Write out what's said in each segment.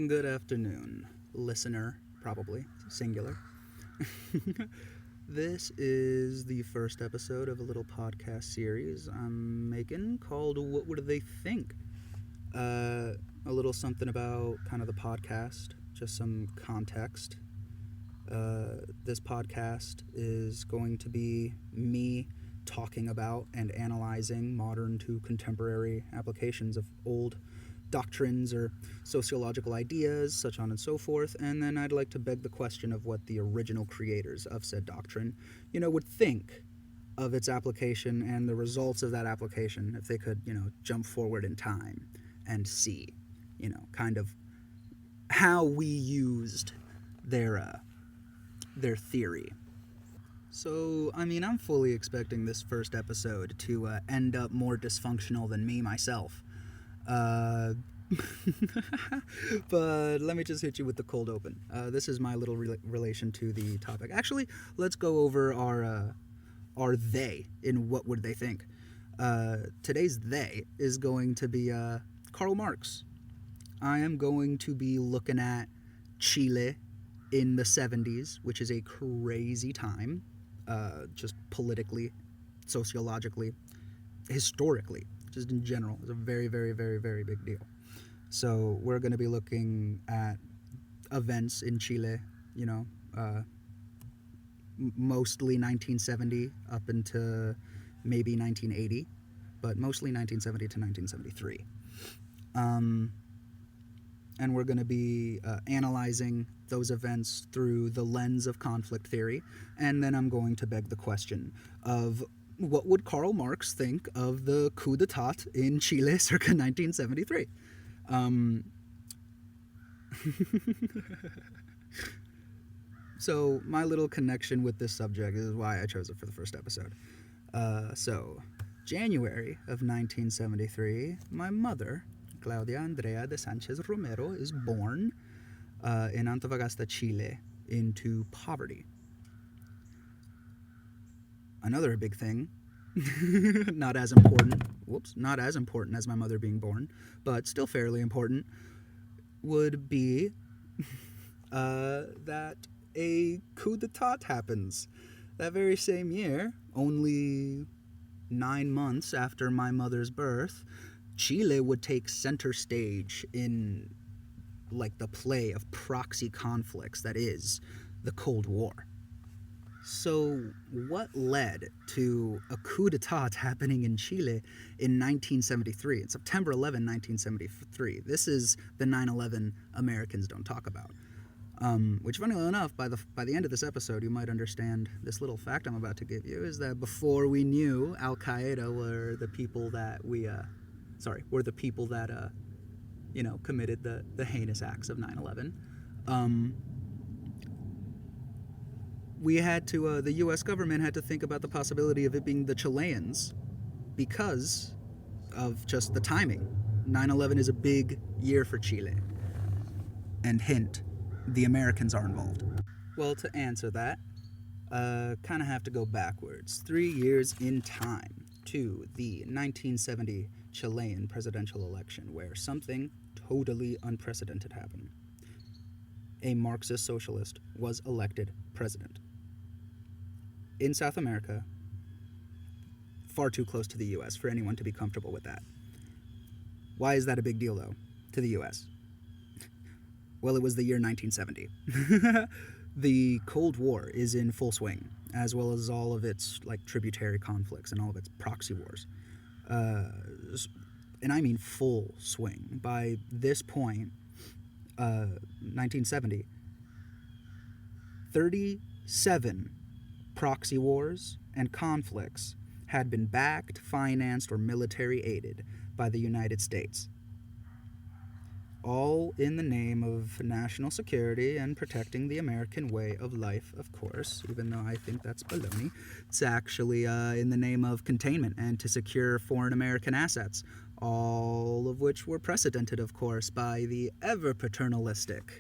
Good afternoon, listener, probably, singular. This is the first episode of a little podcast series I'm making called What Would They Think? A little something about kind of the podcast, just some context. This podcast is going to be me talking about and analyzing modern to contemporary applications of old doctrines or sociological ideas, such on and so forth, and then I'd like to beg the question of what the original creators of said doctrine, would think of its application and the results of that application if they could, jump forward in time and see, kind of how we used their theory. So, I'm fully expecting this first episode to end up more dysfunctional than me myself. But let me just hit you with the cold open. This is my little relation to the topic. Actually, let's go over our they in what would they think. Today's they is going to be Karl Marx. I am going to be looking at Chile in the 70s, which is a crazy time, just politically, sociologically, historically. Just in general, is a very, very, very, very big deal. So we're going to be looking at events in Chile, mostly 1970 up into maybe 1980, but mostly 1970 to 1973. And we're going to be analyzing those events through the lens of conflict theory, and then I'm going to beg the question of what would Karl Marx think of the coup d'etat in Chile circa 1973? So my little connection with this subject is why I chose it for the first episode. So, January of 1973, my mother, Claudia Andrea de Sanchez Romero, is born in Antofagasta, Chile, into poverty. Another big thing, not as important as my mother being born, but still fairly important, would be that a coup d'etat happens. That very same year, only 9 months after my mother's birth, Chile would take center stage in, the play of proxy conflicts that is the Cold War. So, what led to a coup d'etat happening in Chile in 1973, in September 11, 1973? This is the 9/11 Americans don't talk about. Which, funnily enough, by the end of this episode, you might understand this little fact I'm about to give you, is that before we knew Al-Qaeda were the people that committed the heinous acts of 9/11. The U.S. government had to think about the possibility of it being the Chileans because of just the timing. 9/11 is a big year for Chile. And hint, the Americans are involved. Well, to answer that, kind of have to go backwards 3 years in time to the 1970 Chilean presidential election, where something totally unprecedented happened. A Marxist socialist was elected president. In South America, far too close to the U.S. for anyone to be comfortable with that. Why is that a big deal, though, to the U.S.? Well, it was the year 1970. The Cold War is in full swing, as well as all of its tributary conflicts and all of its proxy wars. And I mean full swing. By this point, 1970, 37 proxy wars and conflicts had been backed, financed, or military aided by the United States. All in the name of national security and protecting the American way of life, of course, even though I think that's baloney. It's actually in the name of containment and to secure foreign American assets, all of which were precedented, of course, by the ever-paternalistic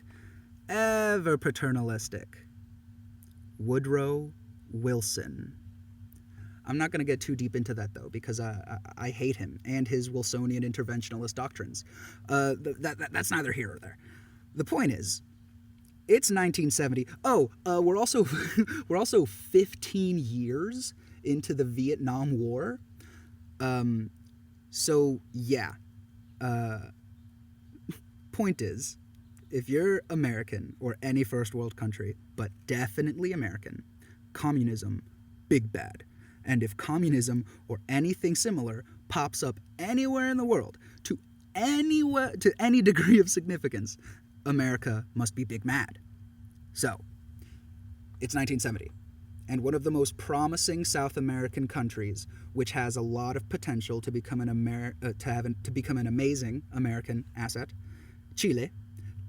Woodrow Wilson. I'm not going to get too deep into that, though, because I hate him and his Wilsonian interventionalist doctrines. That's neither here or there. The point is, it's 1970. Oh, we're also we're also 15 years into the Vietnam War. So yeah. Point is, if you're American or any first world country, but definitely American, communism, big bad. And if communism or anything similar pops up anywhere in the world to any degree of significance, America must be big mad. So, it's 1970, and one of the most promising South American countries, which has a lot of potential to become to become an amazing American asset, Chile,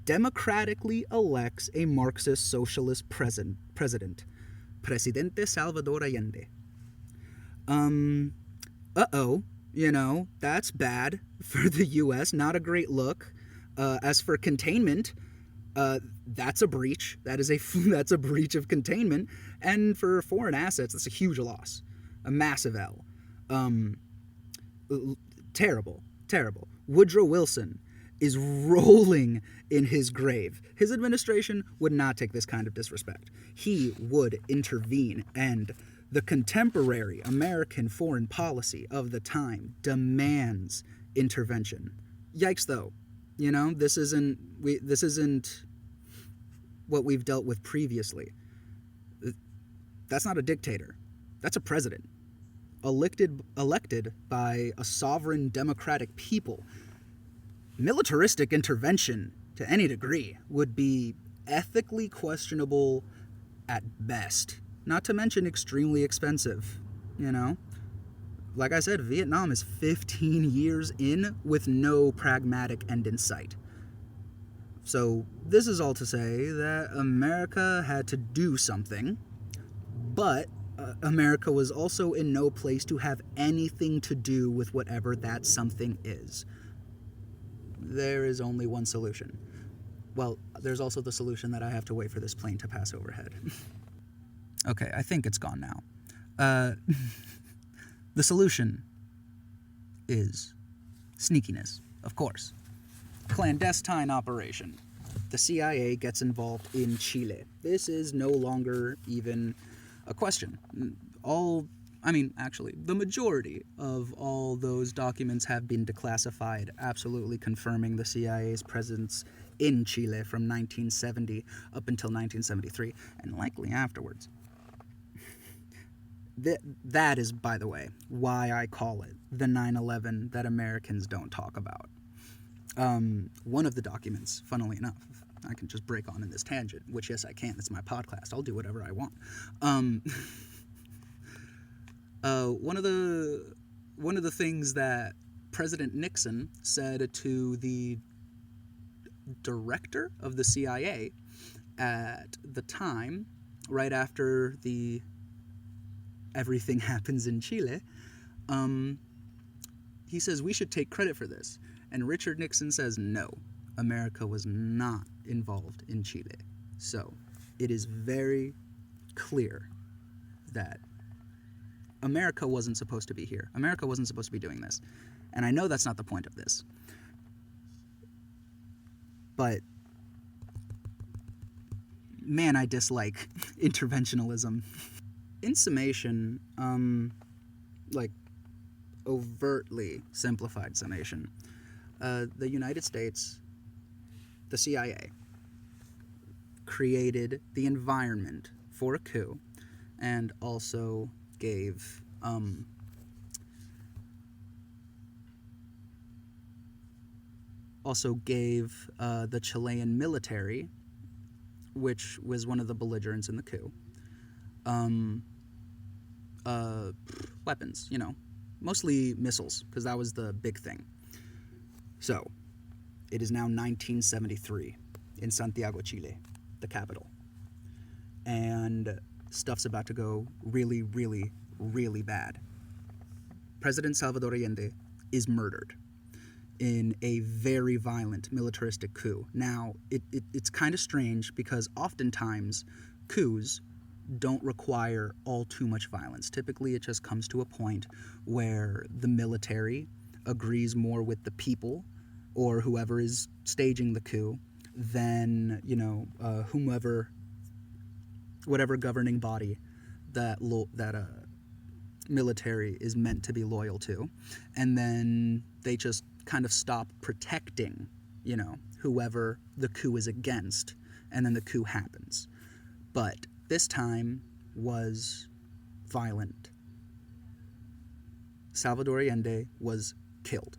democratically elects a Marxist socialist president, Presidente Salvador Allende. That's bad for the U.S., not a great look. As for containment, that's a breach. That's a breach of containment. And for foreign assets, that's a huge loss. A massive L. Terrible. Woodrow Wilson is rolling in his grave. His administration would not take this kind of disrespect. He would intervene, and the contemporary American foreign policy of the time demands intervention. Yikes, though. This isn't what we've dealt with previously. That's not a dictator. That's a president. Elected by a sovereign democratic people. Militaristic intervention to any degree would be ethically questionable at best, not to mention extremely expensive, Like I said, Vietnam is 15 years in with no pragmatic end in sight. So this is all to say that America had to do something, but America was also in no place to have anything to do with whatever that something is. There is only one solution. Well, there's also the solution that I have to wait for this plane to pass overhead. Okay, I think it's gone now. The solution is sneakiness, of course. Clandestine operation. The CIA gets involved in Chile. This is no longer even a question. The majority of all those documents have been declassified, absolutely confirming the CIA's presence in Chile from 1970 up until 1973, and likely afterwards. That is, by the way, why I call it the 9/11 that Americans don't talk about. One of the documents, funnily enough, I can just break on in this tangent, which, yes, I can. It's my podcast. I'll do whatever I want. One of the things that President Nixon said to the director of the CIA at the time, right after the everything happens in Chile, he says we should take credit for this. And Richard Nixon says no, America was not involved in Chile. So it is very clear that America wasn't supposed to be here. America wasn't supposed to be doing this. And I know that's not the point of this. But, man, I dislike interventionalism. In summation, overtly simplified summation, the United States, the CIA, created the environment for a coup and also gave the Chilean military, which was one of the belligerents in the coup, weapons, mostly missiles, because that was the big thing. So, it is now 1973 in Santiago, Chile, the capital. And stuff's about to go really, really, really bad. President Salvador Allende is murdered in a very violent militaristic coup. Now, it's kind of strange because oftentimes coups don't require all too much violence. Typically, it just comes to a point where the military agrees more with the people or whoever is staging the coup then, whatever governing body that military is meant to be loyal to. And then they just kind of stop protecting, whoever the coup is against, and then the coup happens. But this time was violent. Salvador Allende was killed.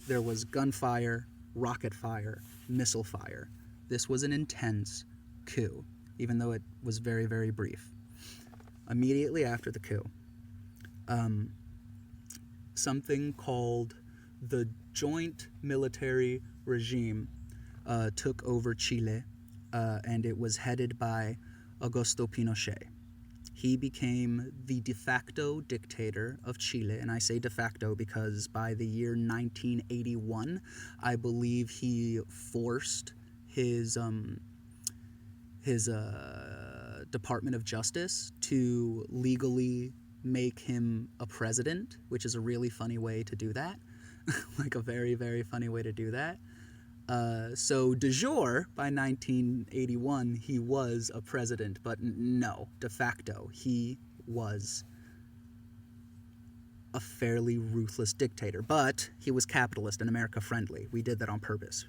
There was gunfire, rocket fire, missile fire. This was an intense coup, even though it was very, very brief. Immediately after the coup, something called the Joint Military Regime took over Chile, and it was headed by Augusto Pinochet. He became the de facto dictator of Chile, and I say de facto because by the year 1981, I believe he forced his Department of Justice to legally make him a president, which is a really funny way to do that. Like a very, very funny way to do that. So de jure, by 1981, he was a president, but no, de facto, he was a fairly ruthless dictator. But he was capitalist and America-friendly. We did that on purpose.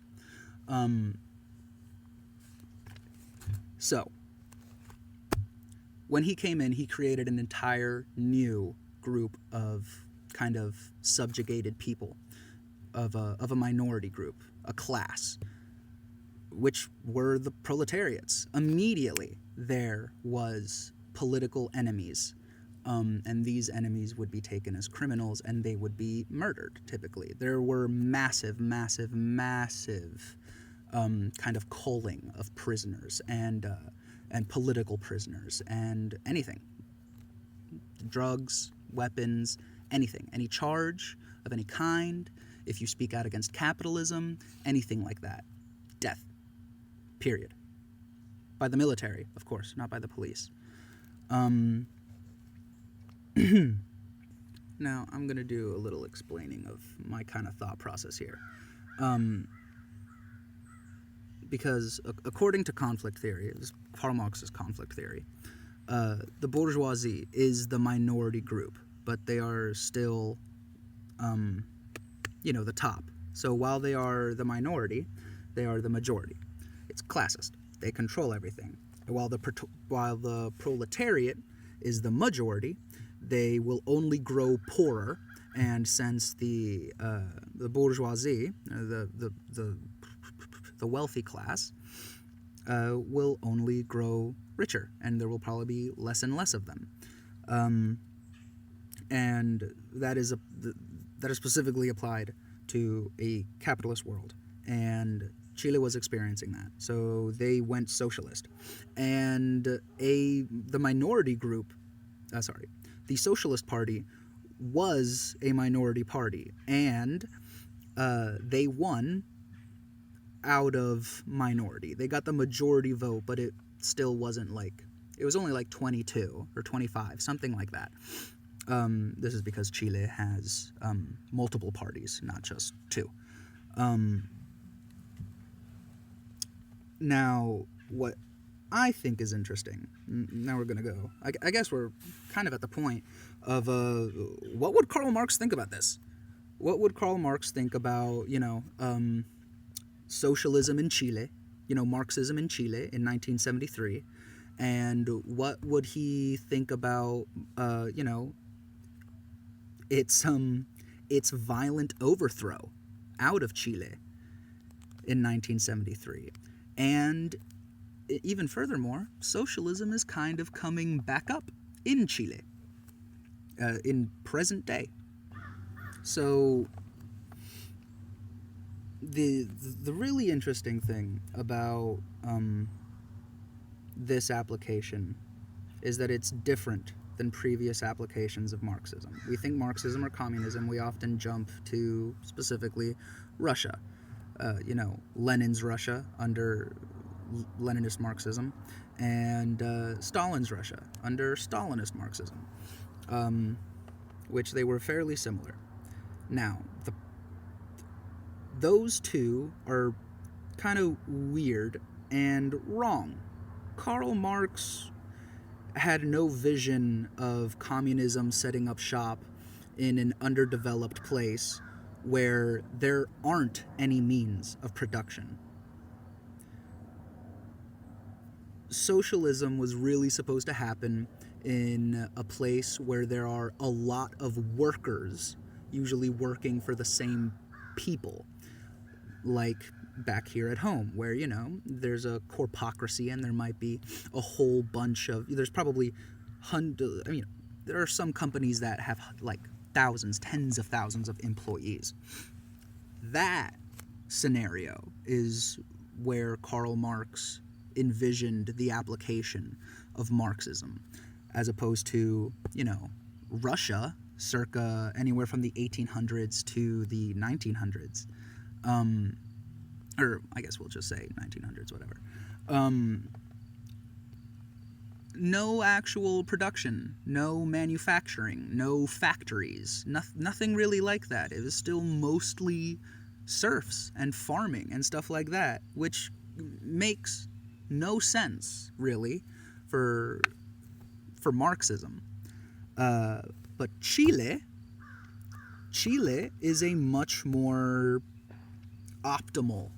So, when he came in, he created an entire new group of kind of subjugated people, of a minority group, a class, which were the proletariats. Immediately, there was political enemies, and these enemies would be taken as criminals, and they would be murdered, typically. There were massive kind of culling of prisoners and political prisoners and anything. Drugs, weapons, anything. Any charge of any kind. If you speak out against capitalism, anything like that. Death. Period. By the military, of course, not by the police. Now, I'm going to do a little explaining of my kind of thought process here. Because according to conflict theory, it was Karl Marx's conflict theory, the bourgeoisie is the minority group, but they are still, the top. So while they are the minority, they are the majority. It's classist. They control everything. And while the proletariat is the majority, they will only grow poorer. And since the bourgeoisie, the wealthy class, will only grow richer, and there will probably be less and less of them. And that is specifically applied to a capitalist world, and Chile was experiencing that. So they went socialist, and the minority group, the Socialist Party was a minority party, and they won out of minority. They got the majority vote, but it still wasn't it was only 22 or 25, something like that. This is because Chile has multiple parties, not just two. Now, what I think is interesting, now we're going to go, I guess we're kind of at the point of what would Karl Marx think about this? What would Karl Marx think about, socialism in Chile, Marxism in Chile in 1973, and what would he think about, its violent overthrow out of Chile in 1973. And even furthermore, socialism is kind of coming back up in Chile in present day. So the really interesting thing about this application is that it's different than previous applications of Marxism. We think Marxism or communism, we often jump to specifically Russia. Lenin's Russia under Leninist Marxism, and Stalin's Russia under Stalinist Marxism, which they were fairly similar. Now, those two are kind of weird and wrong. Karl Marx had no vision of communism setting up shop in an underdeveloped place where there aren't any means of production. Socialism was really supposed to happen in a place where there are a lot of workers, usually working for the same people, like back here at home, where, there's a corpocracy and there might be a whole bunch of, there's probably there are some companies that have like thousands, tens of thousands of employees. That scenario is where Karl Marx envisioned the application of Marxism, as opposed to, Russia circa anywhere from the 1800s to the 1900s. Or I guess we'll just say 1900s, whatever. No actual production, no manufacturing, no factories, nothing really like that. It was still mostly serfs and farming and stuff like that, which makes no sense, really, for Marxism. But Chile is a much more optimal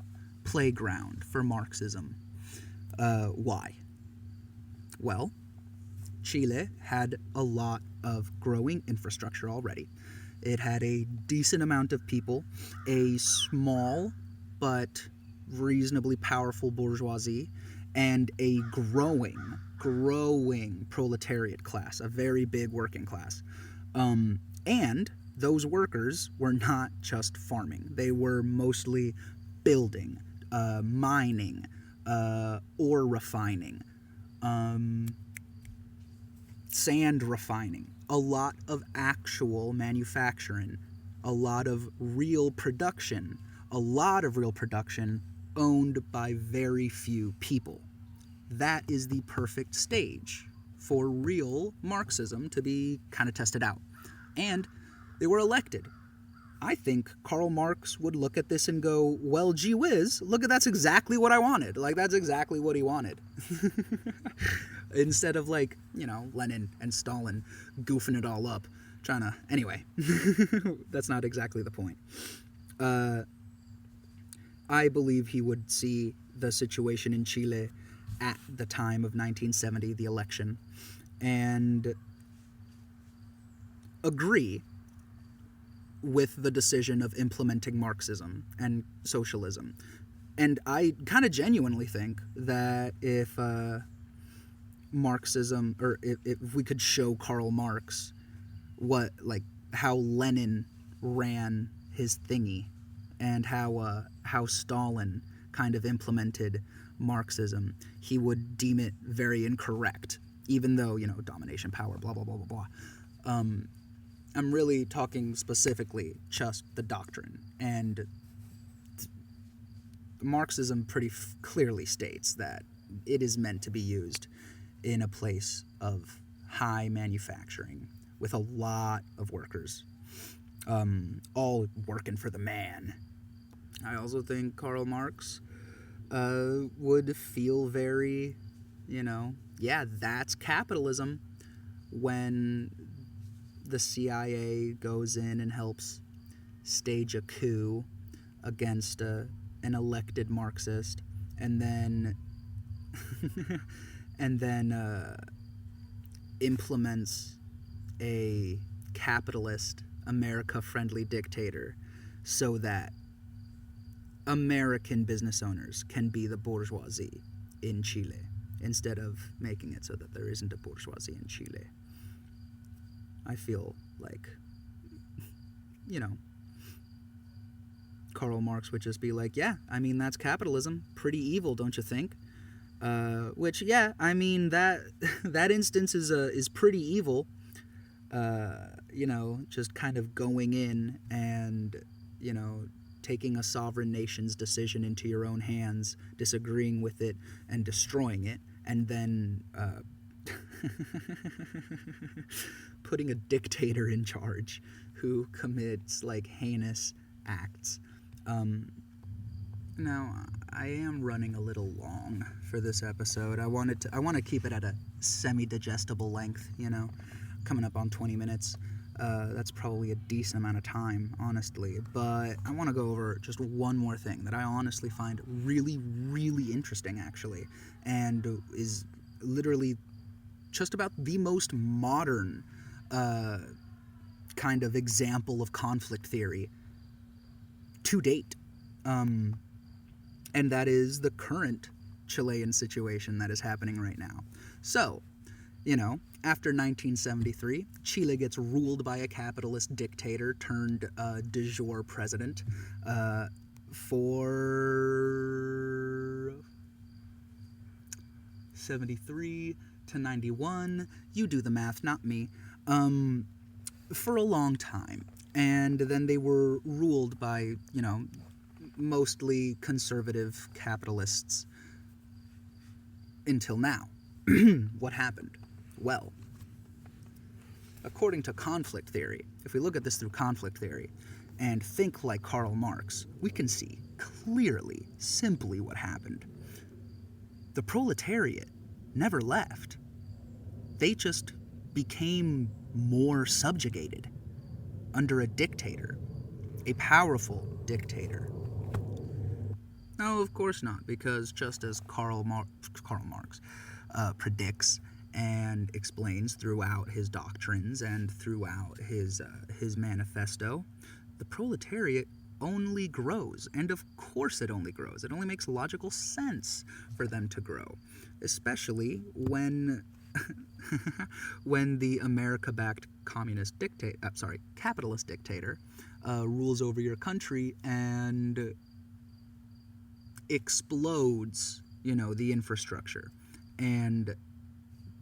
playground for Marxism. Why? Well, Chile had a lot of growing infrastructure already. It had a decent amount of people, a small but reasonably powerful bourgeoisie, and a growing proletariat class, a very big working class. And those workers were not just farming. They were mostly building, mining, ore refining, sand refining, a lot of actual manufacturing, a lot of real production owned by very few people. That is the perfect stage for real Marxism to be kind of tested out. And they were elected. I think Karl Marx would look at this and go, well, gee whiz, that's exactly what I wanted. Like, that's exactly what he wanted. Instead of, Lenin and Stalin goofing it all up, trying to... Anyway, that's not exactly the point. I believe he would see the situation in Chile at the time of 1970, the election, and agree with the decision of implementing Marxism and socialism. And I kind of genuinely think that if Marxism, or if we could show Karl Marx how Lenin ran his thingy and how Stalin kind of implemented Marxism, he would deem it very incorrect, even though, domination, power, blah, blah, blah, blah, blah. I'm really talking specifically just the doctrine, and Marxism pretty clearly states that it is meant to be used in a place of high manufacturing with a lot of workers, all working for the man. I also think Karl Marx would feel very, yeah, that's capitalism, when the CIA goes in and helps stage a coup against an elected Marxist, and then implements a capitalist, America-friendly dictator so that American business owners can be the bourgeoisie in Chile, instead of making it so that there isn't a bourgeoisie in Chile. I feel like, Karl Marx would just be like, yeah, I mean, that's capitalism. Pretty evil, don't you think? Which, yeah, I mean, that instance is pretty evil. Just kind of going in and, taking a sovereign nation's decision into your own hands, disagreeing with it, and destroying it, and then putting a dictator in charge who commits heinous acts. Now, I am running a little long for this episode. I want to keep it at a semi-digestible length, coming up on 20 minutes. That's probably a decent amount of time, honestly. But I want to go over just one more thing that I honestly find really, really interesting, actually, and is literally just about the most modern kind of example of conflict theory to date. And that is the current Chilean situation that is happening right now. So, after 1973, Chile gets ruled by a capitalist dictator turned de jure president for 73 to 91. You do the math, not me. For a long time. And then they were ruled by, mostly conservative capitalists until now. What happened? Well, according to conflict theory, if we look at this through conflict theory and think like Karl Marx, we can see clearly, simply what happened. The proletariat never left. They just became more subjugated under a dictator, a powerful dictator. No, of course not, because just as Karl Marx predicts and explains throughout his doctrines and throughout his manifesto, the proletariat only grows, and of course it only grows. It only makes logical sense for them to grow, especially when when the America-backed capitalist dictator rules over your country and explodes, the infrastructure and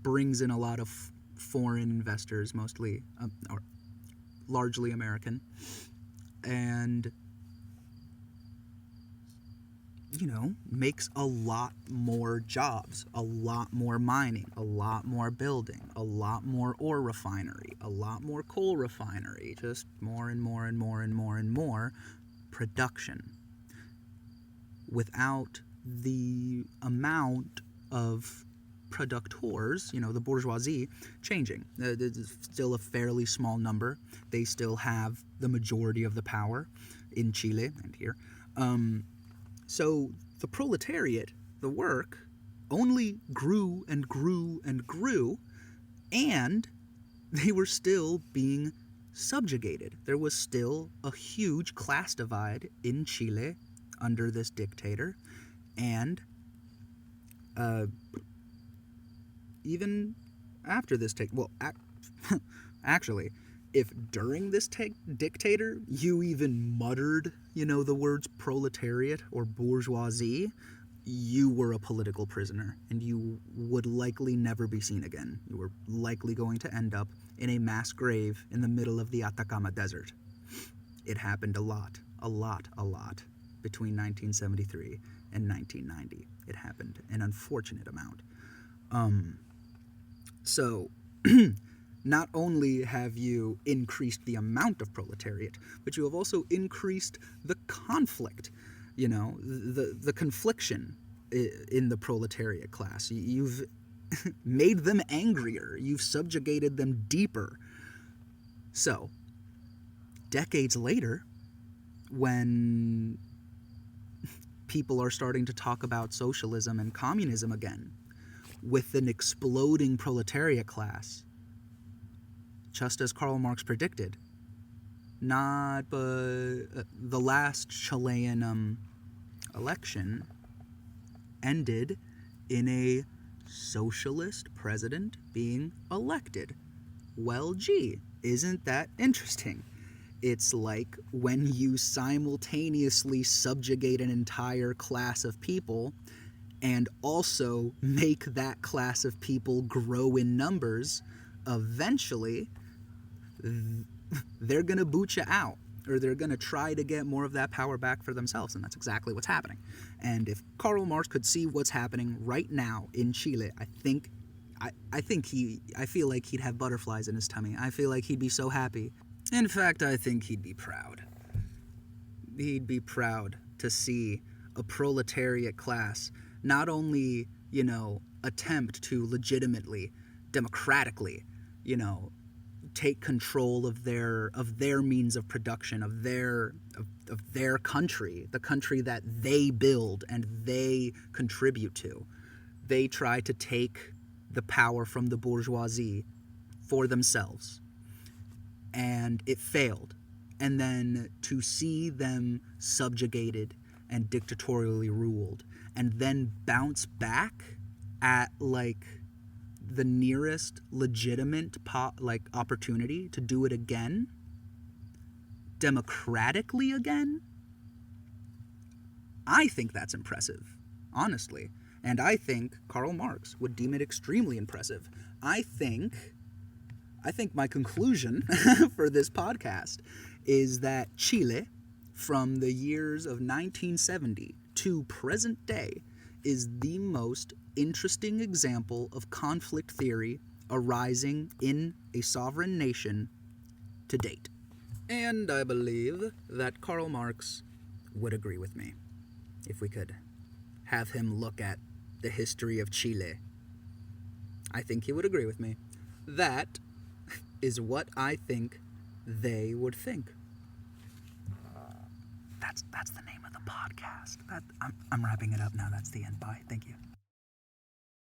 brings in a lot of foreign investors, mostly or largely American, and makes a lot more jobs, a lot more mining, a lot more building, a lot more ore refinery, a lot more coal refinery, just more and more and more and more and more production, without the amount of productors, the bourgeoisie, changing. It's still a fairly small number. They still have the majority of the power in Chile and here. So the proletariat, the work, only grew and grew and grew, and they were still being subjugated. There was still a huge class divide in Chile under this dictator, and even after this actually, if during this dictator you even muttered, the words proletariat or bourgeoisie, you were a political prisoner, and you would likely never be seen again. You were likely going to end up in a mass grave in the middle of the Atacama Desert. It happened a lot between 1973 and 1990. It happened an unfortunate amount. So, not only have you increased the amount of proletariat, but you have also increased the conflict, the confliction in the proletariat class. You've made them angrier. You've subjugated them deeper. So, decades later, when people are starting to talk about socialism and communism again, with an exploding proletariat class, just as Karl Marx predicted, the last Chilean election ended in a socialist president being elected. Well, gee, isn't that interesting? It's like when you simultaneously subjugate an entire class of people and also make that class of people grow in numbers, eventually they're going to boot you out, or they're going to try to get more of that power back for themselves, and that's exactly what's happening. And if Karl Marx could see what's happening right now in Chile, I feel like he'd have butterflies in his tummy. I feel like he'd be so happy. In fact, I think he'd be proud. He'd be proud to see a proletariat class not only, attempt to legitimately, democratically, take control of their means of production, of their country, the country that they build and they contribute to. They try to take the power from the bourgeoisie for themselves. And it failed. And then to see them subjugated and dictatorially ruled, and then bounce back at the nearest legitimate opportunity to do it again, democratically again, I think that's impressive, honestly. And I think Karl Marx would deem it extremely impressive. I think my conclusion for this podcast is that Chile, from the years of 1970 to present day, is the most interesting example of conflict theory arising in a sovereign nation to date. And I believe that Karl Marx would agree with me if we could have him look at the history of Chile. I think he would agree with me. That is what I think they would think. That's the name of the podcast. I'm wrapping it up now. That's the end. Bye. Thank you.